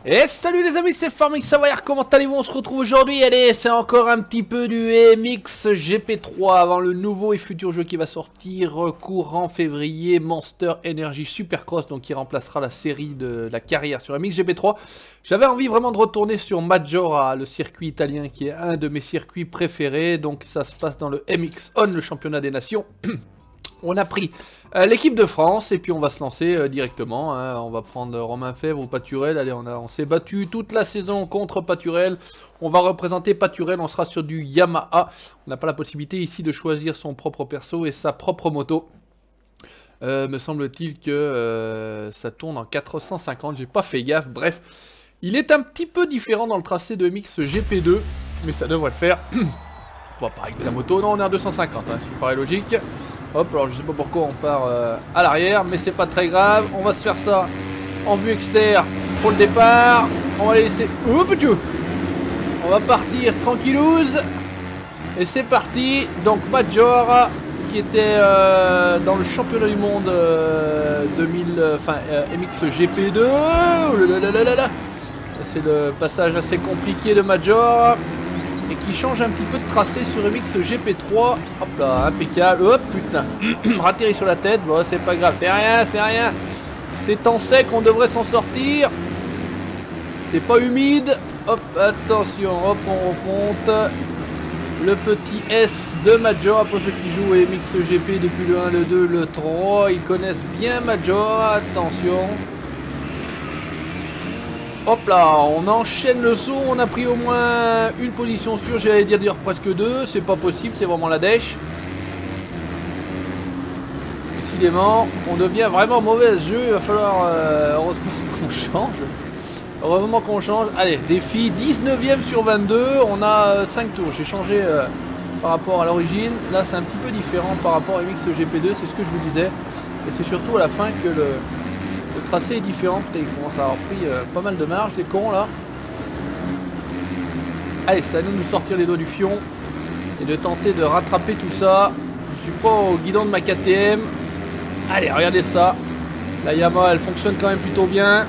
Et salut les amis, c'est Farming Savoyard, comment allez-vous? On se retrouve aujourd'hui, allez, c'est encore un petit peu du MX GP3 avant le nouveau et futur jeu qui va sortir courant février, Monster Energy Supercross, donc qui remplacera la série de la carrière sur MX GP3. J'avais envie vraiment de retourner sur Maggiora, le circuit italien qui est un de mes circuits préférés, donc ça se passe dans le MX On, le championnat des nations. On a pris l'équipe de France et puis on va se lancer directement. Hein. On va prendre Romain Fèvre ou Paturel. Allez, on s'est battu toute la saison contre Paturel. On va représenter Paturel, on sera sur du Yamaha. On n'a pas la possibilité ici de choisir son propre perso et sa propre moto. Me semble-t-il que ça tourne en 450, j'ai pas fait gaffe. Bref, il est un petit peu différent dans le tracé de MX GP2, mais ça devrait le faire. On va pas régler la moto, non on est en 250, hein, ce qui paraît logique. Hop, alors je sais pas pourquoi on part à l'arrière, mais c'est pas très grave. On va se faire ça en vue externe pour le départ. On va les laisser... Oups, on va partir tranquillouse. Et c'est parti. Donc Maggiora, qui était dans le championnat du monde 2000, MX GP2. C'est le passage assez compliqué de Maggiora. Et qui change un petit peu de tracé sur MX GP3. Hop là, impeccable. Hop, putain. Ratterri sur la tête. Bon, c'est pas grave. C'est rien, c'est rien. C'est en sec, on devrait s'en sortir. C'est pas humide. Hop, attention. Hop, on remonte. Le petit S de Maggiora. Pour ceux qui jouent au MX GP depuis le 1, le 2, le 3. Ils connaissent bien Maggiora. Attention. Hop là, on enchaîne le saut, on a pris au moins une position sûre, j'allais dire presque deux, c'est pas possible, c'est vraiment la dèche. Décidément, on devient vraiment mauvais jeu, il va falloir heureusement qu'on change. Heureusement qu'on change. Allez, défi 19ème sur 22, on a 5 tours, j'ai changé par rapport à l'origine. Là c'est un petit peu différent par rapport à MX GP2, c'est ce que je vous disais. Et c'est surtout à la fin que le tracé est différent, peut-être qu'il commence à avoir pris pas mal de marge, les cons là. Allez, ça va nous sortir les doigts du fion et de tenter de rattraper tout ça. Je suis pas au guidon de ma KTM. Allez, regardez ça. La Yamaha, elle fonctionne quand même plutôt bien.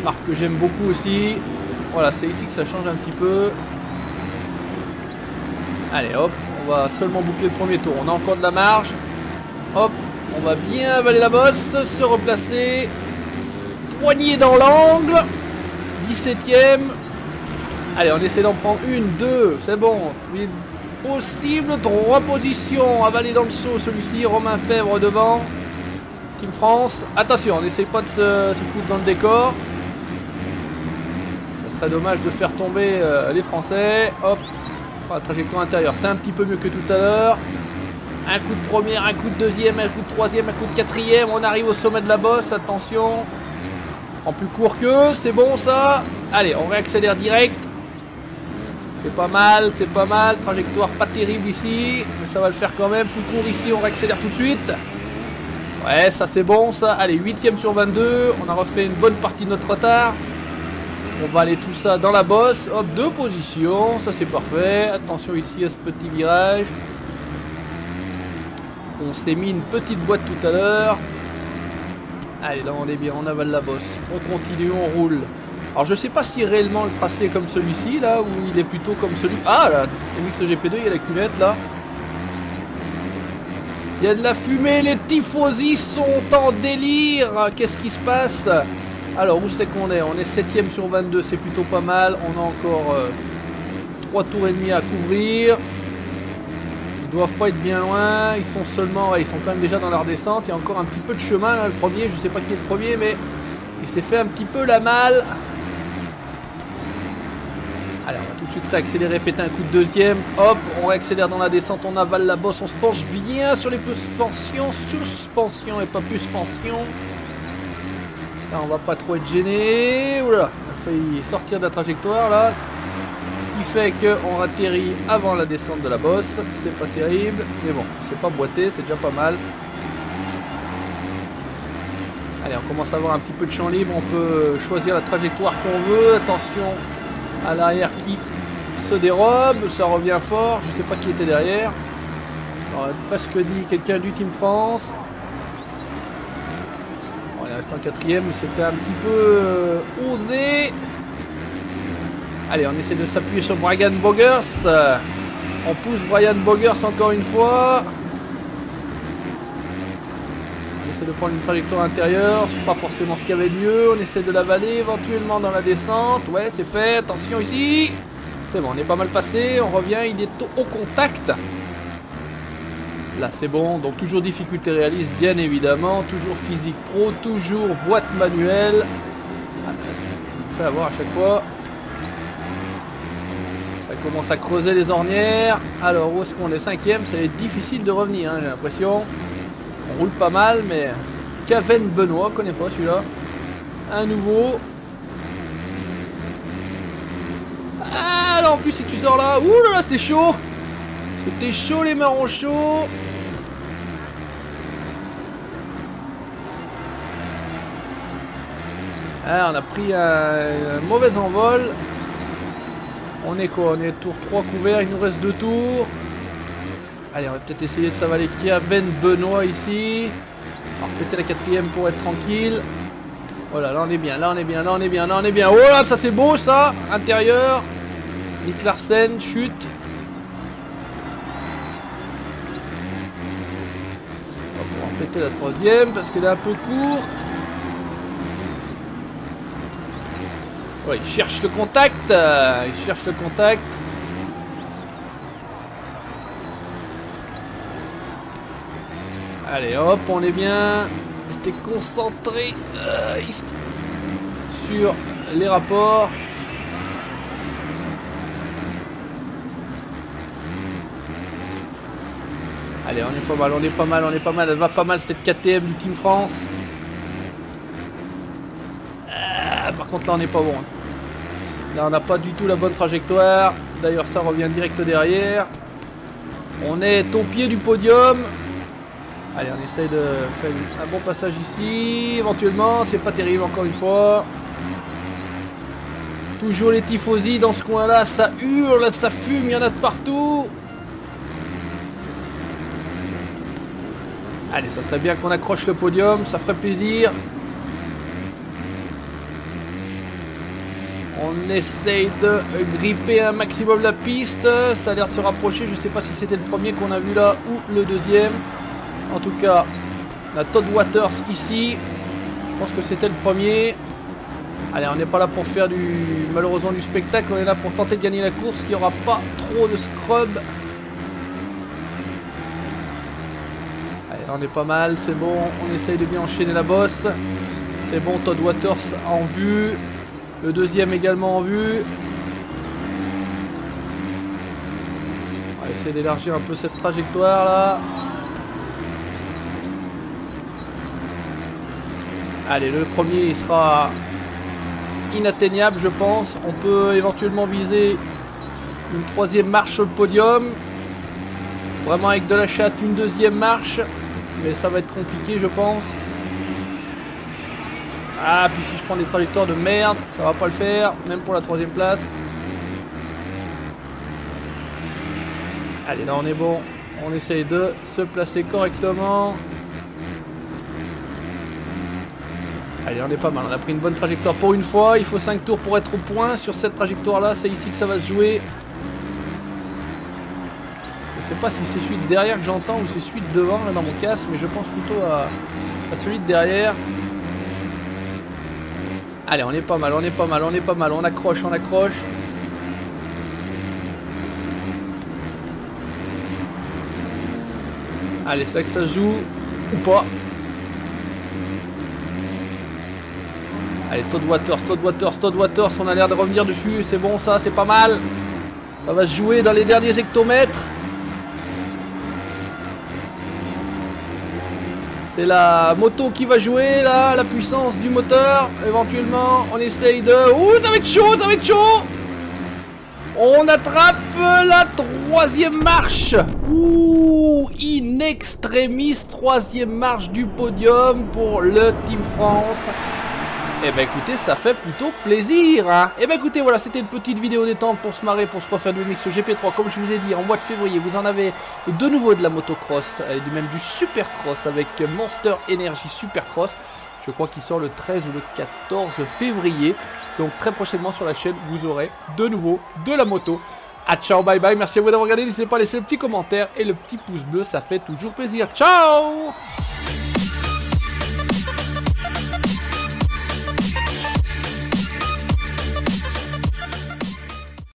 Marque que j'aime beaucoup aussi. Voilà, c'est ici que ça change un petit peu. Allez, hop, on va seulement boucler le premier tour. On a encore de la marge. Hop. On va bien avaler la bosse, se replacer. Poignée dans l'angle. 17ème. Allez, on essaie d'en prendre une, deux. C'est bon. Une possible 3 positions. Avaler dans le saut celui-ci. Romain Fèvre devant. Team France. Attention, on n'essaie pas de se foutre dans le décor. Ça serait dommage de faire tomber les Français. Hop. La trajectoire intérieure, c'est un petit peu mieux que tout à l'heure. Un coup de première, un coup de deuxième, un coup de troisième, un coup de quatrième. On arrive au sommet de la bosse, attention. En plus court que, c'est bon ça. Allez, on réaccélère direct. C'est pas mal, c'est pas mal. Trajectoire pas terrible ici, mais ça va le faire quand même. Plus court ici, on réaccélère tout de suite. Ouais, ça c'est bon ça. Allez, 8ème sur 22. On a refait une bonne partie de notre retard. On va aller tout ça dans la bosse. Hop, 2 positions, ça c'est parfait. Attention ici à ce petit virage. On s'est mis une petite boîte tout à l'heure. Allez, là on est bien, on avale la bosse. On continue, on roule. Alors je sais pas si réellement le tracé est comme celui-ci là, ou il est plutôt comme celui... Ah là, MX GP2, il y a la cunette là. Il y a de la fumée, les tifosi sont en délire. Qu'est-ce qui se passe? Alors où c'est qu'on est? On est 7ème sur 22, c'est plutôt pas mal. On a encore 3 tours et demi à couvrir. Ils doivent pas être bien loin, ils sont seulement, ouais, ils sont quand même déjà dans leur descente, il y a encore un petit peu de chemin là, le premier, je sais pas qui est le premier, mais il s'est fait un petit peu la malle. Allez, on va tout de suite réaccélérer, péter un coup de deuxième, hop, on réaccélère dans la descente, on avale la bosse, on se penche bien sur les suspensions et pas suspension. Là, on va pas trop être gêné, oula, on a failli sortir de la trajectoire là. Ce qui fait qu'on atterrit avant la descente de la bosse, c'est pas terrible, mais bon, c'est pas boité, c'est déjà pas mal. Allez, on commence à avoir un petit peu de champ libre, on peut choisir la trajectoire qu'on veut, attention à l'arrière qui se dérobe, ça revient fort, je sais pas qui était derrière. J'aurais presque dit quelqu'un du Team France. On est reste en quatrième, c'était un petit peu osé. Allez, on essaie de s'appuyer sur Brian Bogers. On pousse Brian Bogers encore une fois. On essaie de prendre une trajectoire intérieure. C'est pas forcément ce qu'il y avait de mieux. On essaie de l'avaler éventuellement dans la descente. Ouais, c'est fait. Attention ici. C'est bon, on est pas mal passé. On revient, il est au contact. Là, c'est bon. Donc, toujours difficulté réaliste, bien évidemment. Toujours physique pro. Toujours boîte manuelle. Ah, on me fait avoir à chaque fois. Ça commence à creuser les ornières. Alors, où est-ce qu'on est? Cinquième, ça va être difficile de revenir, hein, j'ai l'impression. On roule pas mal, mais... Caven Benoît, je connais pas celui-là. Un nouveau. Ah, là, en plus, si tu sors là... Ouh là là, c'était chaud. C'était chaud, les marrons chauds. Ah, on a pris un mauvais envol. On est quoi? On est tour 3 couvert, il nous reste 2 tours. Allez, on va peut-être essayer de s'avaler Caven Benoît ici. Alors peut-être la quatrième pour être tranquille. Voilà, là on est bien, là on est bien, là on est bien, là on est bien. Oh là, ça c'est beau ça. Intérieur. Nick Larsen, chute. On va pouvoir péter la troisième parce qu'elle est un peu courte. Ouais, il cherche le contact. Il cherche le contact. Allez, hop, on est bien. J'étais concentré sur les rapports. Allez, on est pas mal, on est pas mal, on est pas mal. Elle va pas mal cette KTM du Team France. Par contre, là, on n'est pas bon. Là, on n'a pas du tout la bonne trajectoire. D'ailleurs, ça revient direct derrière. On est au pied du podium. Allez, on essaye de faire un bon passage ici. Éventuellement, c'est pas terrible encore une fois. Toujours les tifosi dans ce coin-là. Ça hurle, ça fume, il y en a de partout. Allez, ça serait bien qu'on accroche le podium. Ça ferait plaisir. On essaye de gripper un maximum la piste. Ça a l'air de se rapprocher. Je ne sais pas si c'était le premier qu'on a vu là ou le deuxième. En tout cas, on a Todd Waters ici. Je pense que c'était le premier. Allez, on n'est pas là pour faire malheureusement du spectacle. On est là pour tenter de gagner la course. Il n'y aura pas trop de scrub. Allez, on est pas mal. C'est bon. On essaye de bien enchaîner la bosse. C'est bon, Todd Waters en vue. Le deuxième également en vue. On va essayer d'élargir un peu cette trajectoire là. Allez, le premier il sera inatteignable je pense. On peut éventuellement viser une troisième marche sur le podium. Vraiment avec de la chatte, une deuxième marche. Mais ça va être compliqué je pense. Ah, puis si je prends des trajectoires de merde, ça va pas le faire, même pour la troisième place. Allez, là on est bon. On essaye de se placer correctement. Allez, on est pas mal. On a pris une bonne trajectoire pour une fois. Il faut 5 tours pour être au point. Sur cette trajectoire-là, c'est ici que ça va se jouer. Je sais pas si c'est celui de derrière que j'entends ou c'est celui de devant là, dans mon casque, mais je pense plutôt à celui de derrière. Allez, on est pas mal, on est pas mal, on est pas mal. On accroche, on accroche. Allez, c'est là que ça se joue. Ou pas. Allez, Todd Waters, Todd Waters, Todd Waters. On a l'air de revenir dessus. C'est bon ça, c'est pas mal. Ça va se jouer dans les derniers hectomètres. C'est la moto qui va jouer là, la puissance du moteur. Éventuellement, on essaye de... Ouh, ça va être chaud, ça va être chaud. On attrape la troisième marche. Ouh, in extremis, troisième marche du podium pour le Team France. Eh ben écoutez, ça fait plutôt plaisir hein. Eh ben écoutez, voilà, c'était une petite vidéo détente pour se marrer, pour se refaire du mix GP3. Comme je vous ai dit, en mois de février, vous en avez de nouveau de la motocross, et même du supercross avec Monster Energy Supercross. Je crois qu'il sort le 13 ou le 14 février. Donc très prochainement sur la chaîne, vous aurez de nouveau de la moto. Ah, ciao, bye bye, merci à vous d'avoir regardé. N'hésitez pas à laisser le petit commentaire et le petit pouce bleu, ça fait toujours plaisir. Ciao!